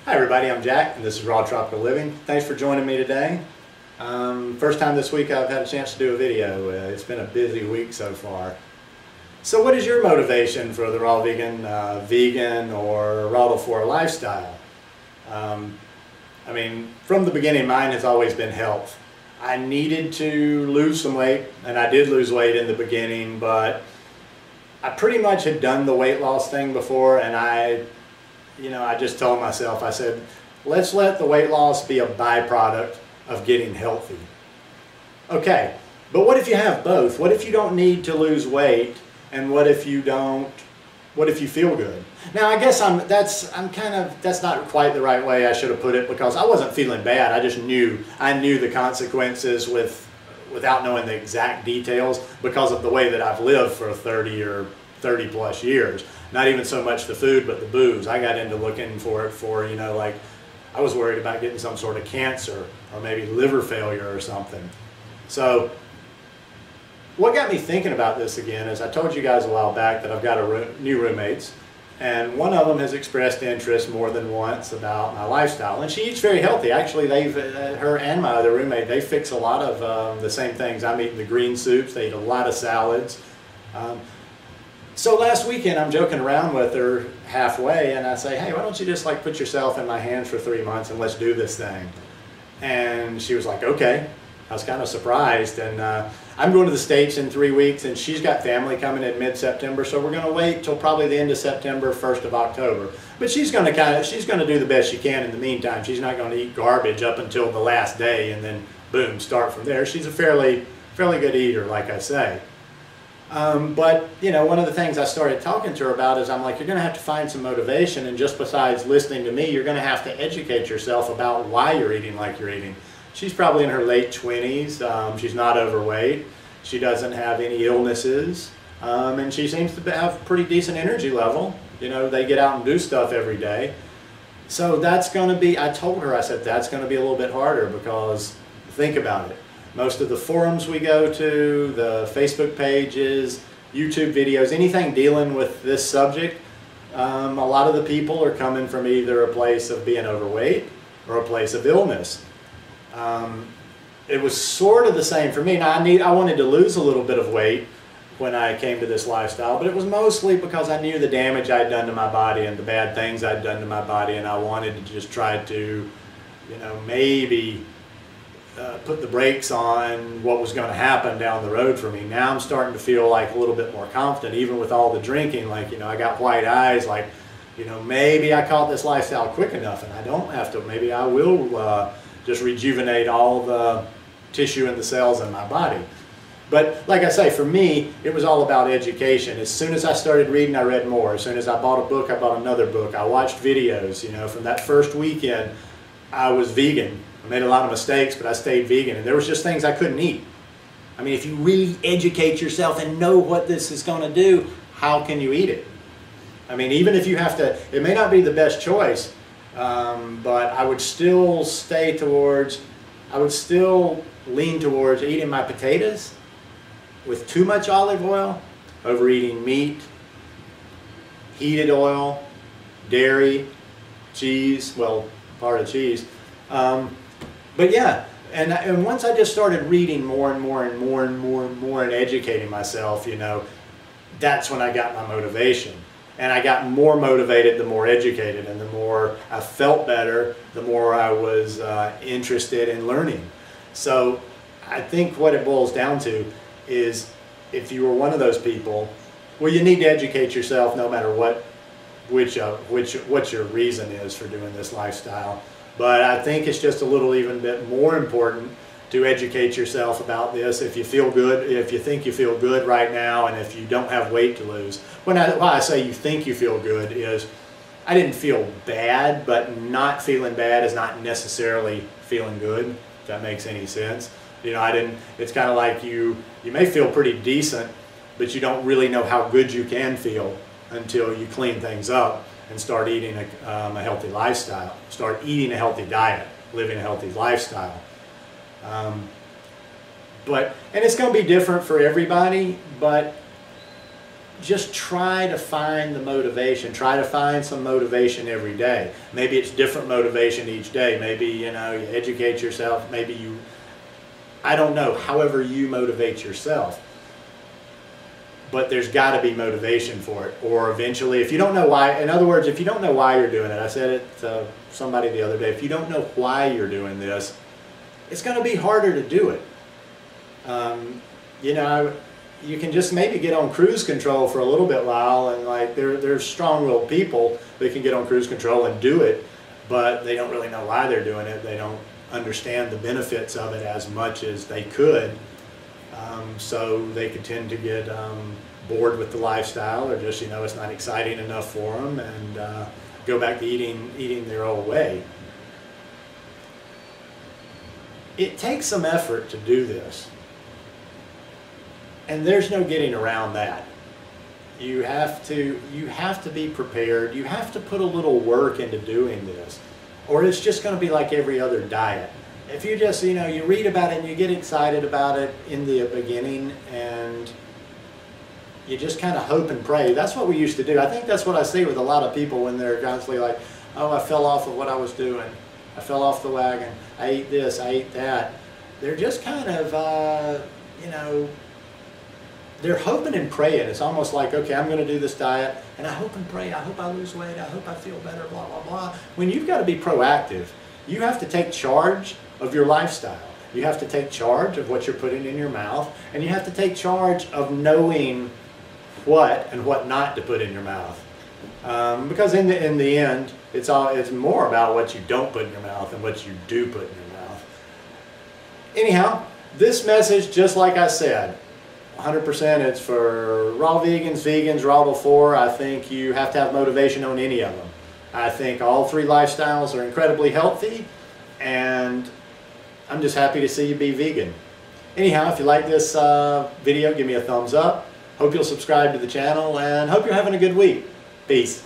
Hi everybody, I'm Jack and this is Raw Tropical Living. Thanks for joining me today. First time this week I've had a chance to do a video. It's been a busy week so far. So what is your motivation for the Raw Vegan, or Raw to 4 lifestyle? I mean, from the beginning mine has always been health. I needed to lose some weight and I did lose weight in the beginning, but I pretty much had done the weight loss thing before, and I just told myself, I said, let's let the weight loss be a byproduct of getting healthy. Okay, but what if you have both? What if you don't need to lose weight, and what if you feel good? Now I guess that's not quite the right way I should have put it, because I wasn't feeling bad. I just knew the consequences without knowing the exact details, because of the way that I've lived for 30 or 30 plus years. Not even so much the food, but the booze. I got into looking for it for, like, I was worried about getting some sort of cancer or maybe liver failure or something. So what got me thinking about this again is I told you guys a while back that I've got new roommates, and one of them has expressed interest more than once about my lifestyle, and she eats very healthy. Actually, her and my other roommate, they fix a lot of the same things. I'm eating the green soups, they eat a lot of salads. So last weekend I'm joking around with her halfway and I say, hey, why don't you just put yourself in my hands for 3 months and let's do this thing. And she was like, okay. I was kind of surprised, and I'm going to the States in 3 weeks, and she's got family coming in mid-September, so we're going to wait till probably the end of September, 1st of October. But she's going to do the best she can in the meantime. She's not going to eat garbage up until the last day and then boom, start from there. She's a fairly good eater, like I say. But one of the things I started talking to her about is I'm like, you're going to have to find some motivation, and just besides listening to me, you're going to have to educate yourself about why you're eating like you're eating. She's probably in her late 20s. She's not overweight. She doesn't have any illnesses, and she seems to have pretty decent energy level. They get out and do stuff every day. So that's going to be, I told her, I said, that's going to be a little bit harder, because think about it. Most of the forums we go to, the Facebook pages, YouTube videos, anything dealing with this subject, a lot of the people are coming from either a place of being overweight or a place of illness. It was sort of the same for me. Now I wanted to lose a little bit of weight when I came to this lifestyle, but it was mostly because I knew the damage I'd done to my body and the bad things I'd done to my body, and I wanted to just try to, maybe put the brakes on what was going to happen down the road for me. Now I'm starting to feel like a little bit more confident, even with all the drinking. I got white eyes, maybe I caught this lifestyle quick enough and I don't have to, maybe I will just rejuvenate all the tissue and the cells in my body. But like I say, for me, it was all about education. As soon as I started reading, I read more. As soon as I bought a book, I bought another book. I watched videos. From that first weekend, I was vegan. I made a lot of mistakes, but I stayed vegan, and there was just things I couldn't eat. I mean, if you really educate yourself and know what this is going to do, how can you eat it? I mean, even if you have to, it may not be the best choice, but I would still lean towards eating my potatoes with too much olive oil over eating meat, heated oil, dairy, cheese, well, part of cheese. But yeah, and once I just started reading more and educating myself, that's when I got my motivation. And I got more motivated the more educated, and the more I felt better, the more I was interested in learning. So I think what it boils down to is, if you were one of those people, well, you need to educate yourself no matter what your reason is for doing this lifestyle. But I think it's just a little even bit more important to educate yourself about this. If you feel good, if you think you feel good right now, and if you don't have weight to lose. Why I say you think you feel good is, I didn't feel bad, but not feeling bad is not necessarily feeling good, if that makes any sense. It's kind of like you may feel pretty decent, but you don't really know how good you can feel until you clean things up and start eating a healthy lifestyle, start eating a healthy diet, living a healthy lifestyle. And it's going to be different for everybody, but just try to find the motivation. Try to find some motivation every day. Maybe it's different motivation each day. Maybe, you educate yourself. Maybe I don't know, however you motivate yourself. But there's got to be motivation for it. Or eventually, if you don't know why, in other words, if you don't know why you're doing it, I said it to somebody the other day, if you don't know why you're doing this, it's going to be harder to do it. You can just maybe get on cruise control for a little bit while, and like there's strong-willed people that can get on cruise control and do it, but they don't really know why they're doing it. They don't understand the benefits of it as much as they could, so they could tend to get bored with the lifestyle, or just it's not exciting enough for them, and go back to eating their old way. It takes some effort to do this. And there's no getting around that. You have to be prepared. You have to put a little work into doing this, or it's just going to be like every other diet. If you just, you read about it and you get excited about it in the beginning, and you just kind of hope and pray. That's what we used to do. I think that's what I see with a lot of people when they're constantly like, oh, I fell off of what I was doing. I fell off the wagon. I ate this, I ate that. They're just kind of, they're hoping and praying. It's almost like, okay, I'm going to do this diet, and I hope and pray. I hope I lose weight. I hope I feel better, blah, blah, blah. When you've got to be proactive, you have to take charge of your lifestyle. You have to take charge of what you're putting in your mouth, and you have to take charge of knowing what and what not to put in your mouth. Because in the end, it's more about what you don't put in your mouth than what you do put in your mouth. Anyhow, this message, just like I said, 100% it's for raw vegans, raw before. I think you have to have motivation on any of them. I think all three lifestyles are incredibly healthy, and I'm just happy to see you be vegan. Anyhow, if you like this video, give me a thumbs up. Hope you'll subscribe to the channel, and hope you're having a good week. Peace.